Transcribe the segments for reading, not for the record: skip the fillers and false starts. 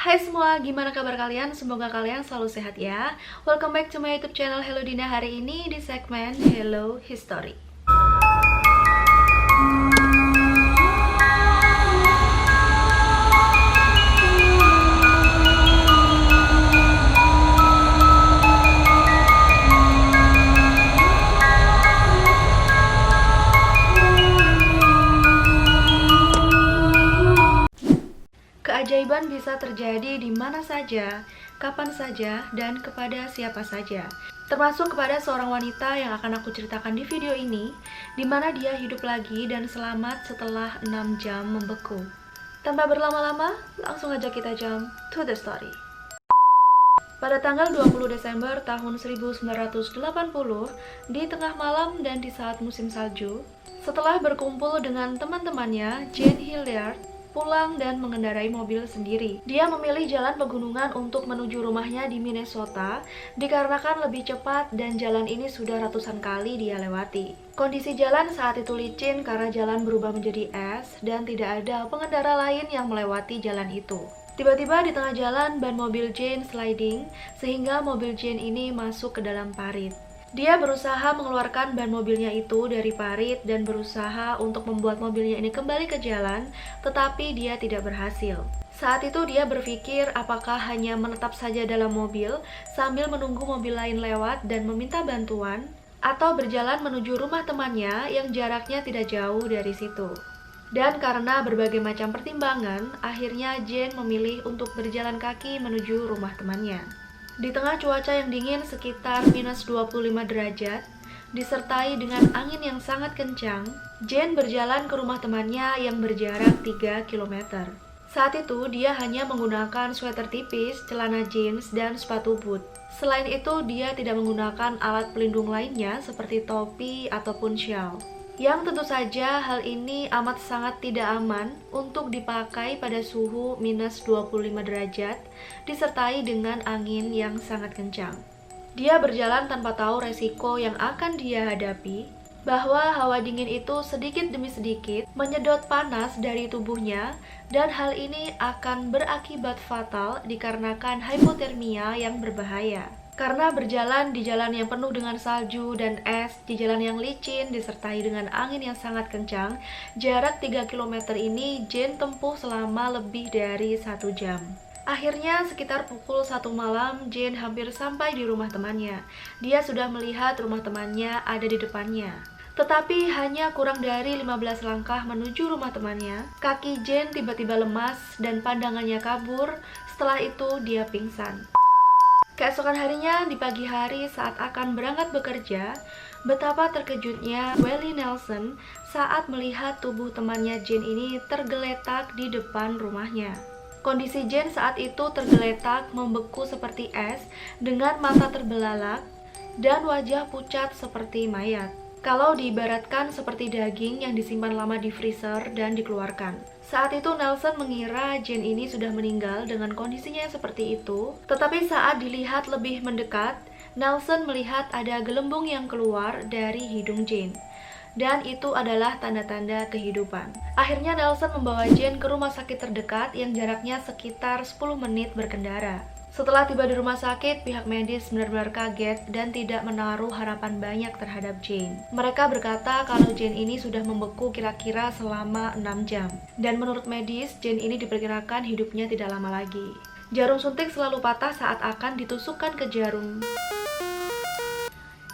Hai semua, gimana kabar kalian? Semoga kalian selalu sehat ya. Welcome back to my YouTube channel Hello Dina. Hari ini di segmen Hello History. Keajaiban bisa terjadi di mana saja, kapan saja, dan kepada siapa saja. Termasuk kepada seorang wanita yang akan aku ceritakan di video ini, di mana dia hidup lagi dan selamat setelah 6 jam membeku. Tanpa berlama-lama, langsung aja kita jump to the story. Pada tanggal 20 Desember tahun 1980, di tengah malam dan di saat musim salju, setelah berkumpul dengan teman-temannya, Jane Hilliard pulang dan mengendarai mobil sendiri. Dia memilih jalan pegunungan untuk menuju rumahnya di Minnesota dikarenakan lebih cepat dan jalan ini sudah ratusan kali dia lewati. Kondisi jalan saat itu licin karena jalan berubah menjadi es dan tidak ada pengendara lain yang melewati jalan itu. Tiba-tiba di tengah jalan ban mobil Jane sliding sehingga mobil Jane ini masuk ke dalam parit. Dia berusaha mengeluarkan ban mobilnya itu dari parit dan berusaha untuk membuat mobilnya ini kembali ke jalan, tetapi dia tidak berhasil. Saat itu dia berpikir apakah hanya menetap saja dalam mobil sambil menunggu mobil lain lewat dan meminta bantuan, atau berjalan menuju rumah temannya yang jaraknya tidak jauh dari situ. Dan karena berbagai macam pertimbangan, akhirnya Jane memilih untuk berjalan kaki menuju rumah temannya. Di tengah cuaca yang dingin sekitar minus 25 derajat, disertai dengan angin yang sangat kencang, Jane berjalan ke rumah temannya yang berjarak 3 km. Saat itu, dia hanya menggunakan sweater tipis, celana jeans, dan sepatu boot. Selain itu, dia tidak menggunakan alat pelindung lainnya seperti topi ataupun shawl. Yang tentu saja hal ini amat sangat tidak aman untuk dipakai pada suhu minus 25 derajat disertai dengan angin yang sangat kencang. Dia berjalan tanpa tahu resiko yang akan dia hadapi, bahwa hawa dingin itu sedikit demi sedikit menyedot panas dari tubuhnya dan hal ini akan berakibat fatal dikarenakan hipotermia yang berbahaya. Karena berjalan di jalan yang penuh dengan salju dan es, di jalan yang licin disertai dengan angin yang sangat kencang, jarak 3 km ini Jane tempuh selama lebih dari 1 jam. Akhirnya sekitar pukul 1 malam, Jane hampir sampai di rumah temannya. Dia sudah melihat rumah temannya ada di depannya. Tetapi hanya kurang dari 15 langkah menuju rumah temannya, kaki Jane tiba-tiba lemas dan pandangannya kabur. Setelah itu dia pingsan. Keesokan harinya, di pagi hari saat akan berangkat bekerja, betapa terkejutnya Willie Nelson saat melihat tubuh temannya Jane ini tergeletak di depan rumahnya. Kondisi Jane saat itu tergeletak membeku seperti es dengan mata terbelalak dan wajah pucat seperti mayat. Kalau diibaratkan seperti daging yang disimpan lama di freezer dan dikeluarkan. Saat itu Nelson mengira Jane ini sudah meninggal dengan kondisinya yang seperti itu. Tetapi saat dilihat lebih mendekat, Nelson melihat ada gelembung yang keluar dari hidung Jane. Dan itu adalah tanda-tanda kehidupan. Akhirnya Nelson membawa Jane ke rumah sakit terdekat yang jaraknya sekitar 10 menit berkendara. Setelah tiba di rumah sakit, pihak medis benar-benar kaget dan tidak menaruh harapan banyak terhadap Jane. Mereka berkata kalau Jane ini sudah membeku kira-kira selama 6 jam. Dan menurut medis, Jane ini diperkirakan hidupnya tidak lama lagi. Jarum suntik selalu patah saat akan ditusukkan ke jarum.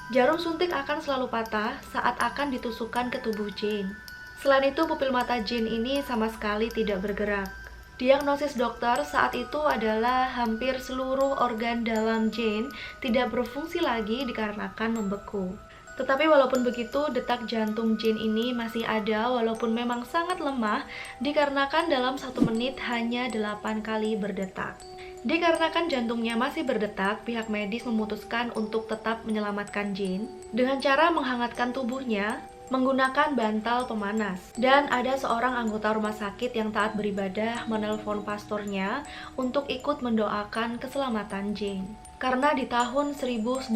Jarum suntik akan selalu patah saat akan ditusukkan ke tubuh Jane. Selain itu, pupil mata Jane ini sama sekali tidak bergerak. Diagnosis dokter saat itu adalah hampir seluruh organ dalam Jane tidak berfungsi lagi dikarenakan membeku. Tetapi walaupun begitu, detak jantung Jane ini masih ada walaupun memang sangat lemah dikarenakan dalam 1 menit hanya 8 kali berdetak. Dikarenakan jantungnya masih berdetak, pihak medis memutuskan untuk tetap menyelamatkan Jane dengan cara menghangatkan tubuhnya menggunakan bantal pemanas. Dan ada seorang anggota rumah sakit yang taat beribadah menelpon pastornya untuk ikut mendoakan keselamatan Jane. Karena di tahun 1980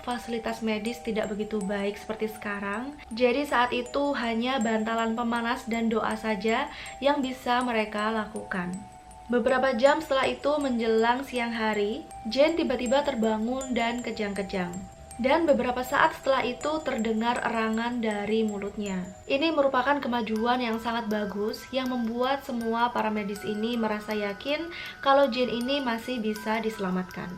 fasilitas medis tidak begitu baik seperti sekarang, jadi saat itu hanya bantalan pemanas dan doa saja yang bisa mereka lakukan. Beberapa jam setelah itu menjelang siang hari, Jane tiba-tiba terbangun dan kejang-kejang. Dan beberapa saat setelah itu terdengar erangan dari mulutnya. Ini merupakan kemajuan yang sangat bagus yang membuat semua para medis ini merasa yakin kalau Jane ini masih bisa diselamatkan.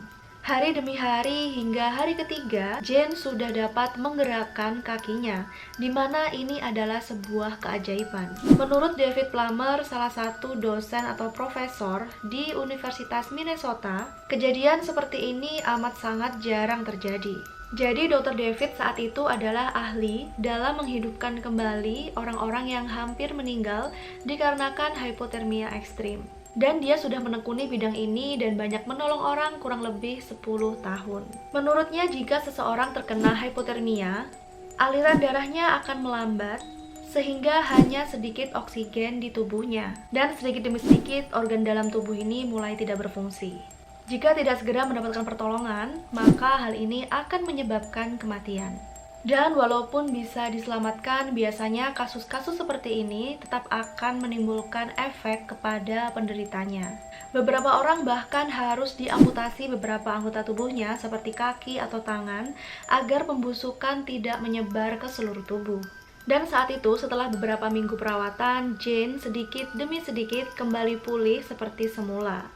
Hari demi hari hingga hari ketiga, Jane sudah dapat menggerakkan kakinya, di mana ini adalah sebuah keajaiban. Menurut David Plummer, salah satu dosen atau profesor di Universitas Minnesota, kejadian seperti ini amat sangat jarang terjadi. Jadi Dr. David saat itu adalah ahli dalam menghidupkan kembali orang-orang yang hampir meninggal dikarenakan hipotermia ekstrim. Dan dia sudah menekuni bidang ini dan banyak menolong orang kurang lebih 10 tahun. Menurutnya, jika seseorang terkena hipotermia, aliran darahnya akan melambat sehingga hanya sedikit oksigen di tubuhnya, dan sedikit demi sedikit organ dalam tubuh ini mulai tidak berfungsi. Jika tidak segera mendapatkan pertolongan, maka hal ini akan menyebabkan kematian. Dan walaupun bisa diselamatkan, biasanya kasus-kasus seperti ini tetap akan menimbulkan efek kepada penderitanya. Beberapa orang bahkan harus diamputasi beberapa anggota tubuhnya seperti kaki atau tangan agar pembusukan tidak menyebar ke seluruh tubuh. Dan saat itu, setelah beberapa minggu perawatan, Jane sedikit demi sedikit kembali pulih seperti semula.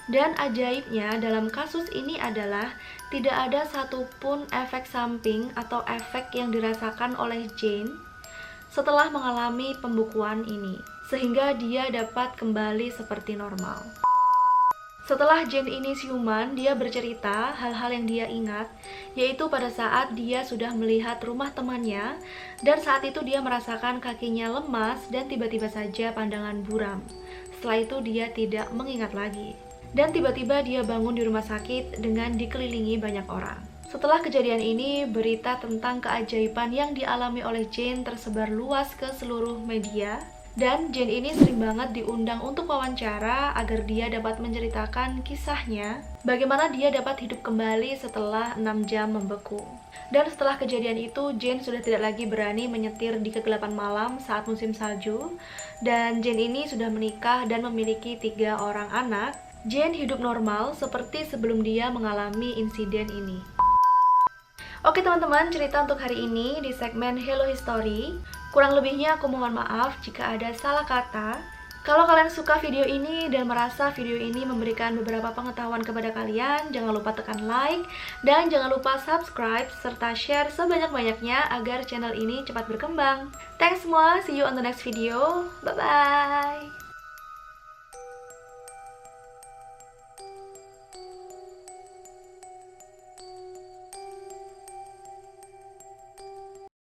Dan ajaibnya dalam kasus ini adalah tidak ada satupun efek samping atau efek yang dirasakan oleh Jane setelah mengalami pembukuan ini, sehingga dia dapat kembali seperti normal. Setelah Jane ini siuman, dia bercerita hal-hal yang dia ingat, yaitu pada saat dia sudah melihat rumah temannya, dan saat itu dia merasakan kakinya lemas dan tiba-tiba saja pandangan buram. Setelah itu dia tidak mengingat lagi. Dan tiba-tiba dia bangun di rumah sakit dengan dikelilingi banyak orang. Setelah kejadian ini, berita tentang keajaiban yang dialami oleh Jane tersebar luas ke seluruh media. Dan Jane ini sering banget diundang untuk wawancara agar dia dapat menceritakan kisahnya, bagaimana dia dapat hidup kembali setelah 6 jam membeku. Dan setelah kejadian itu, Jane sudah tidak lagi berani menyetir di kegelapan malam saat musim salju. Dan Jane ini sudah menikah dan memiliki 3 orang anak. Jane hidup normal seperti sebelum dia mengalami insiden ini. Oke teman-teman, cerita untuk hari ini di segmen Hello History. Kurang lebihnya aku mohon maaf jika ada salah kata. Kalau kalian suka video ini dan merasa video ini memberikan beberapa pengetahuan kepada kalian, jangan lupa tekan like dan jangan lupa subscribe serta share sebanyak-banyaknya agar channel ini cepat berkembang. Thanks semua, see you on the next video. Bye-bye.